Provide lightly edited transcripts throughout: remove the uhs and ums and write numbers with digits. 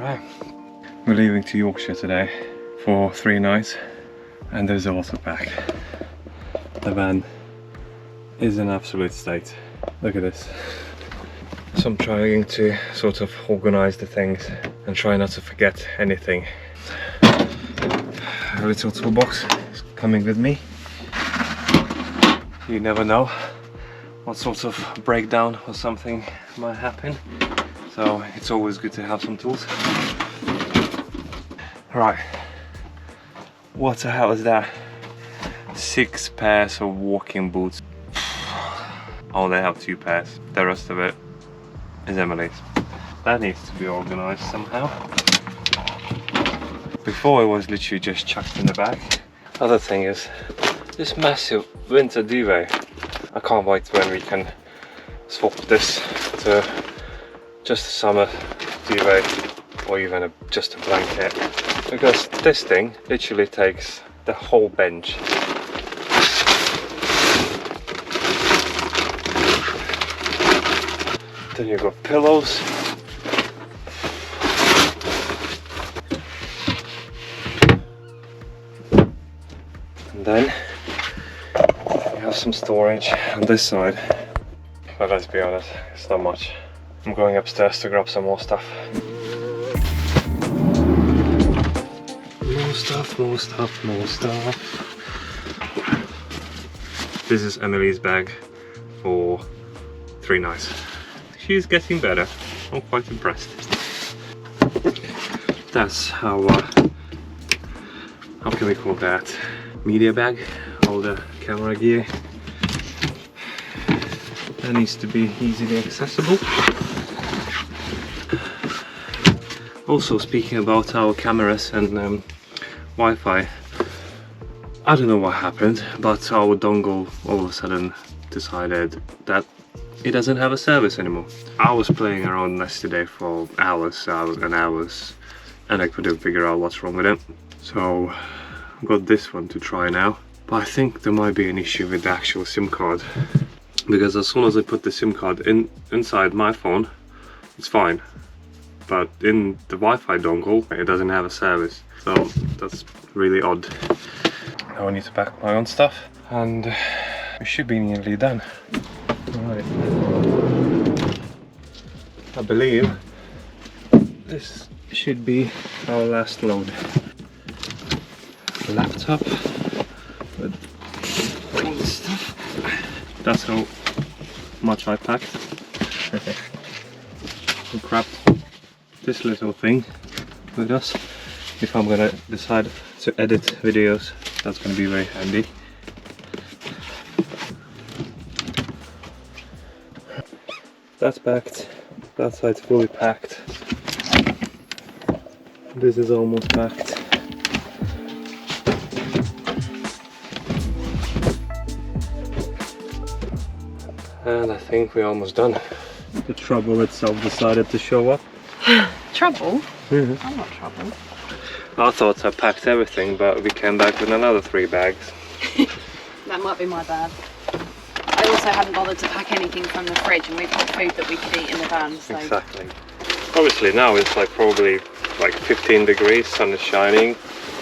Alright, we're leaving to Yorkshire today for 3 nights and there's a lot to pack. The van is in absolute state. Look at this. So I'm trying to sort of organize the things and try not to forget anything. A little toolbox is coming with me. You never know what sort of breakdown or something might happen. So it's always good to have some tools. Right, what the hell is that? 6 pairs of walking boots. I only have 2 pairs. The rest of it is Emily's. That needs to be organized somehow. Before it was literally just chucked in the bag. Other thing is this massive winter duvet. I can't wait when we can swap this to just a summer duvet or even just a blanket, because this thing literally takes the whole bench. Then you've got pillows. And then you have some storage on this side. But let's be honest, it's not much. I'm going upstairs to grab some more stuff. More stuff. This is Emily's bag for 3 nights. She's getting better. I'm quite impressed. That's how can we call that? Media bag, all the camera gear. That needs to be easily accessible. Also, speaking about our cameras and Wi-Fi, I don't know what happened, but our dongle all of a sudden decided that it doesn't have a service anymore. I was playing around yesterday for hours and hours, and I couldn't figure out what's wrong with it. So I got this one to try now, but I think there might be an issue with the actual SIM card, because as soon as I put the SIM card inside my phone, it's fine, but in the Wi-Fi dongle it doesn't have a service. So that's really odd. Now I need to pack my own stuff and we should be nearly done. Right. I believe this should be our last load. Laptop with all this stuff. That's how much I packed. We grabbed this little thing with us. If I'm gonna decide to edit videos, that's gonna be very handy. That's packed. That side's fully packed. This is almost packed. And I think we're almost done. The trouble itself decided to show up. Trouble? Mm-hmm. I'm not trouble. I thought I packed everything, but we came back with another 3 bags. That might be my bad. I also hadn't bothered to pack anything from the fridge, and we've got food that we could eat in the van, so... Exactly. Obviously now it's like probably like 15 degrees, sun is shining.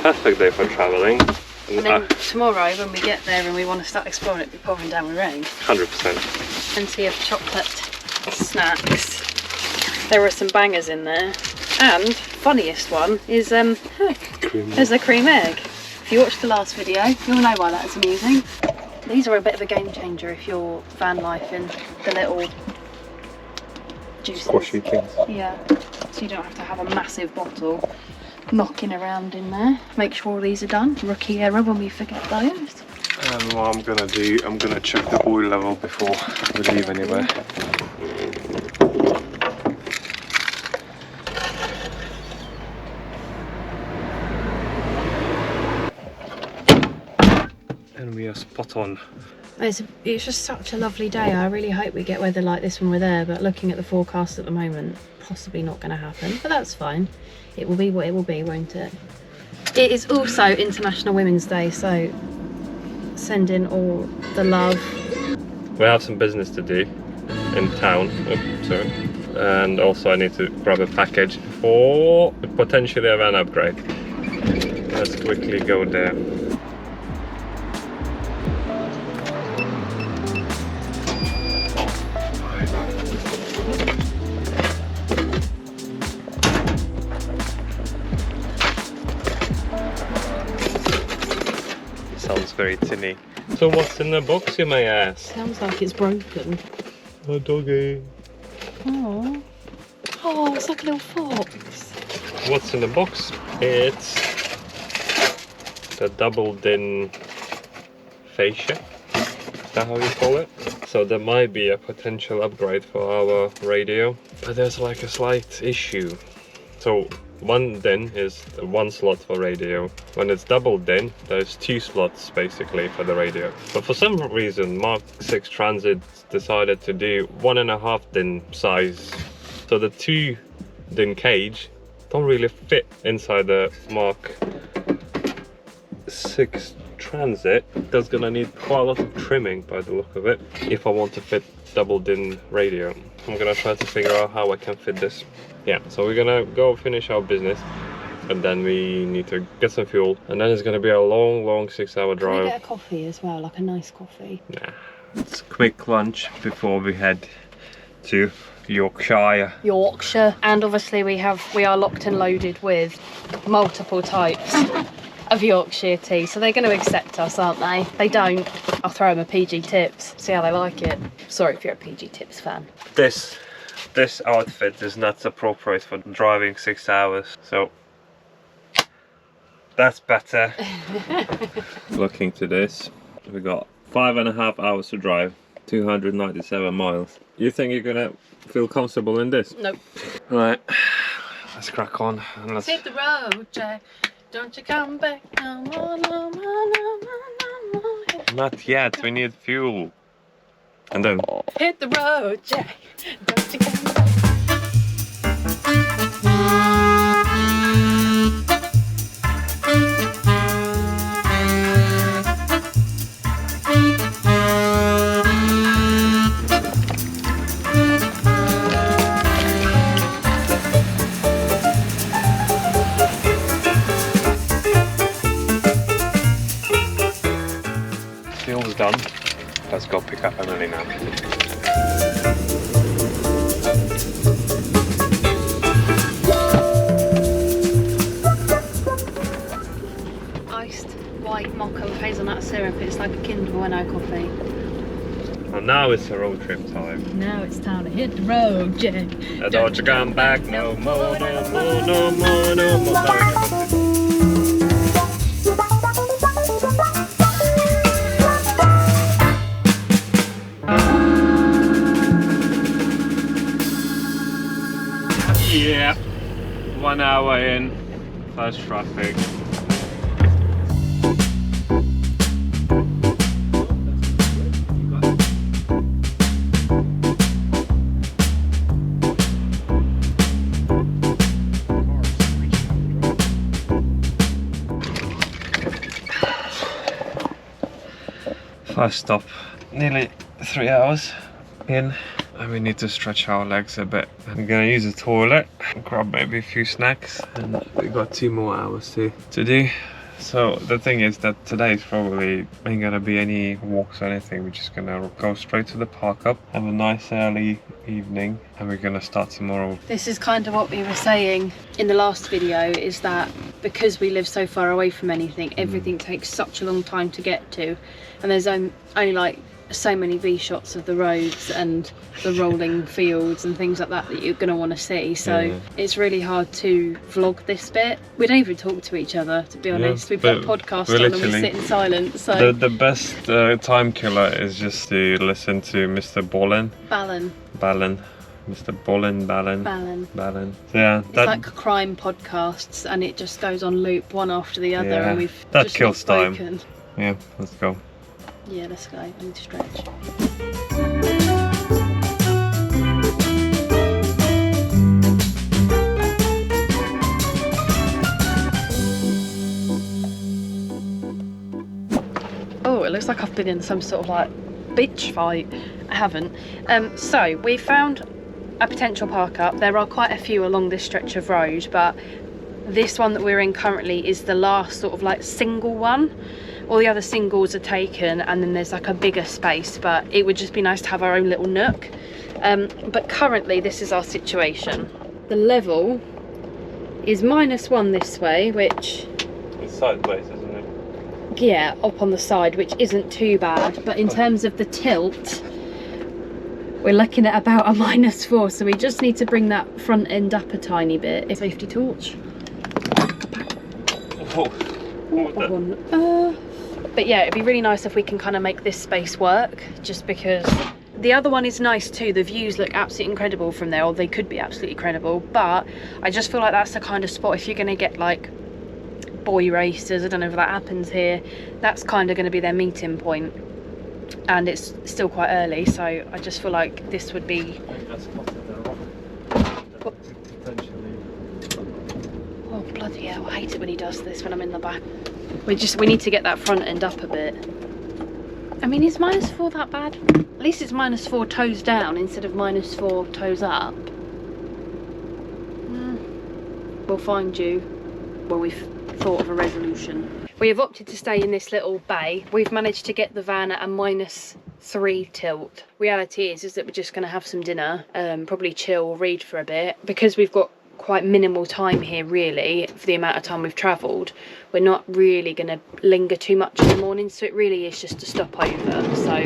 Perfect day for travelling. And then tomorrow when we get there and we want to start exploring, it'll be pouring down with rain. 100%. Plenty of chocolate snacks. There are some bangers in there. And funniest one is there's a cream egg. If you watched the last video, you'll know why that's amusing. These are a bit of a game changer if you're van life in the little juices. Squashy things. Yeah, so you don't have to have a massive bottle knocking around in there. Make sure all these are done. Rookie error when we forget those. And what I'm gonna do, I'm gonna check the oil level before we leave anyway. And we are spot on. It's just such a lovely day. I really hope we get weather like this when we're there, but looking at the forecast at the moment, possibly not going to happen, but that's fine. It will be what it will be, won't it? It is also International Women's Day, so send in all the love. We have some business to do in town. Oh, sorry. and also I need to grab a package for potentially a van upgrade. Let's quickly go there. Sounds very tinny. So what's in the box, you may ask? Sounds like it's broken. A doggy. Oh. Oh, it's like a little fox. What's in the box? It's the double din fascia. Is that how you call it? So there might be a potential upgrade for our radio, but there's like a slight issue. So one din is one slot for radio. When it's double din, there's 2 slots basically for the radio. But for some reason, Mark 6 Transit decided to do 1.5 din size. So the 2 din cage don't really fit inside the Mark 6 Transit. That's gonna need quite a lot of trimming by the look of it if I want to fit double din radio. I'm gonna try to figure out how I can fit this. Yeah, so we're gonna go finish our business and then we need to get some fuel and then it's gonna be a long 6-hour drive. Can we get a coffee as well, like a nice coffee? Nah, it's a quick lunch before we head to Yorkshire. And obviously we are locked and loaded with multiple types of Yorkshire tea, so they're going to accept us, aren't they? If they don't, I'll throw them a PG Tips, see how they like it. Sorry if you're a PG Tips fan. This outfit is not appropriate for driving 6 hours, so that's better. Looking to this, we got 5.5 hours to drive, 297 miles. You think you're gonna feel comfortable in this? Nope. Right, let's crack on and let's hit the road, Jack. Don't you come back no more, no more, no more, no more. Not yet, we need fuel. And then hit the road, Jack. Don't you come back. fuel's done. Let's go pick up Emily now. Iced white mocha with hazelnut syrup. It's like a Kinder Bueno coffee. Well, now it's a road trip time. Now it's time to hit the road, Jack. Don't you come back no more, no more, no more, no more. Yeah, 1 hour in, plus traffic. First stop, nearly 3 hours in, and we need to stretch our legs a bit. I'm gonna use the toilet, grab maybe a few snacks, and we got 2 more hours to do. So the thing is that today probably ain't gonna be any walks or anything. We're just gonna go straight to the park up, have a nice early evening, and we're gonna start tomorrow. This is kind of what we were saying in the last video, is that because we live so far away from anything, everything takes such a long time to get to, and there's only like so many V-shots of the roads and the rolling fields and things like that you're going to want to see, so it's really hard to vlog this bit. We don't even talk to each other, to be honest. We put a podcast on and we sit in silence. So the best time killer is just to listen to Mr. Ballin. Mr. Ballin. Yeah, it's like crime podcasts, and it just goes on loop one after the other, and we've that just kills not spoken. time. Yeah, let's go. Yeah, let's go. I need to stretch. Oh, it looks like I've been in some sort of like bitch fight. I haven't. So we found a potential park up. There are quite a few along this stretch of road, but this one that we're in currently is the last sort of like single one. All the other singles are taken, and then there's like a bigger space, but it would just be nice to have our own little nook. But currently this is our situation. The level is -1 this way, which... It's sideways, isn't it? Yeah, up on the side, which isn't too bad. But in terms of the tilt, we're looking at about a -4, so we just need to bring that front end up a tiny bit. Safety torch. But yeah, it'd be really nice if we can kind of make this space work, just because the other one is nice too. The views look absolutely incredible from there, or they could be absolutely incredible, but I just feel like that's the kind of spot, if you're going to get like boy racers, I don't know if that happens here, that's kind of going to be their meeting point, and it's still quite early, so I just feel like this would be... Oh bloody hell, I hate it when he does this when I'm in the back. We need to get that front end up a bit. I mean, is -4 that bad? At least it's -4 toes down instead of -4 toes up. We'll find you when we've thought of a resolution. We have opted to stay in this little bay. We've managed to get the van at a -3 tilt. Reality is that we're just going to have some dinner, probably chill, read for a bit. Because we've got quite minimal time here really for the amount of time we've travelled, we're not really going to linger too much in the morning, so it really is just a stopover. So,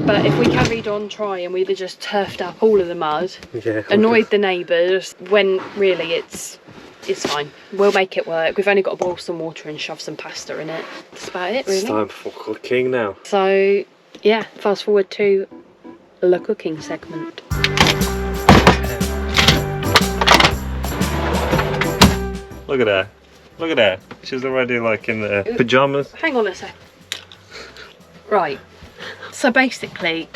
but if we carried on trying, we'd have just turfed up all of the mud, annoyed the neighbours, when really it's fine. We'll make it work. We've only got to boil some water and shove some pasta in it. That's about it really. It's time for cooking now. So yeah, fast forward to the cooking segment. Look at her. Look at her. She's already like in the pyjamas. Hang on a sec. Right. So basically,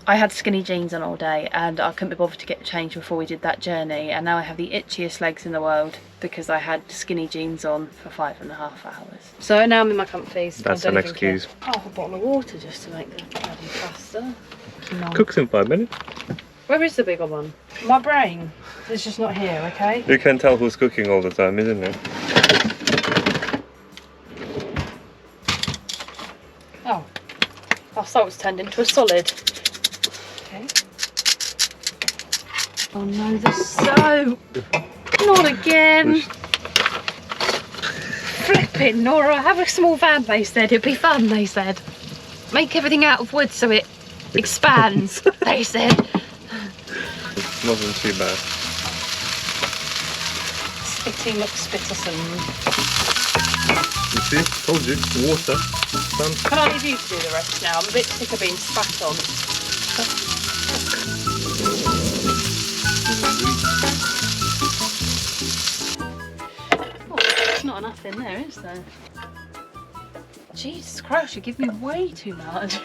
I had skinny jeans on all day and I couldn't be bothered to get changed before we did that journey, and now I have the itchiest legs in the world because I had skinny jeans on for 5.5 hours. So now I'm in my comfies. That's an excuse. Oh, a bottle of water just to make the bloody pasta. No. Cooks in 5 minutes. Where is the bigger one? My brain is just not here, okay? You can tell who's cooking all the time, isn't it? Oh, our salt's turned into a solid. Okay. Oh no, the soap! Not again! Flipping Nora, have a small van, they said. It'd be fun, they said. Make everything out of wood so it expands, they said. It wasn't too bad. Spitty McSpitterson. You see? Told you. Water. Sun. Can I leave you to do the rest now? I'm a bit sick of being spat on. Oh, there's not enough in there, is there? Jesus Christ, you give me way too much.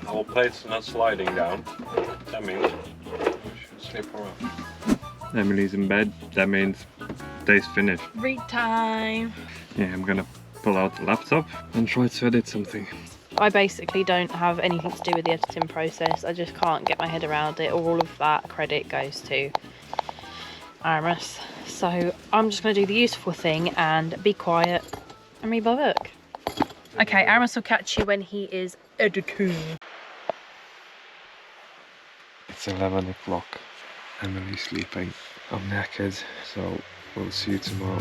Our plates are not sliding down. That means we should sleep around. Emily's in bed. That means day's finished. Read time. Yeah, I'm gonna pull out the laptop and try to edit something. I basically don't have anything to do with the editing process. I just can't get my head around it. All of that credit goes to Aramis. So I'm just going to do the useful thing and be quiet and read my book. Okay, Aramis will catch you when he is editing. It's 11 o'clock. Emily's sleeping. I'm knackered, so we'll see you tomorrow.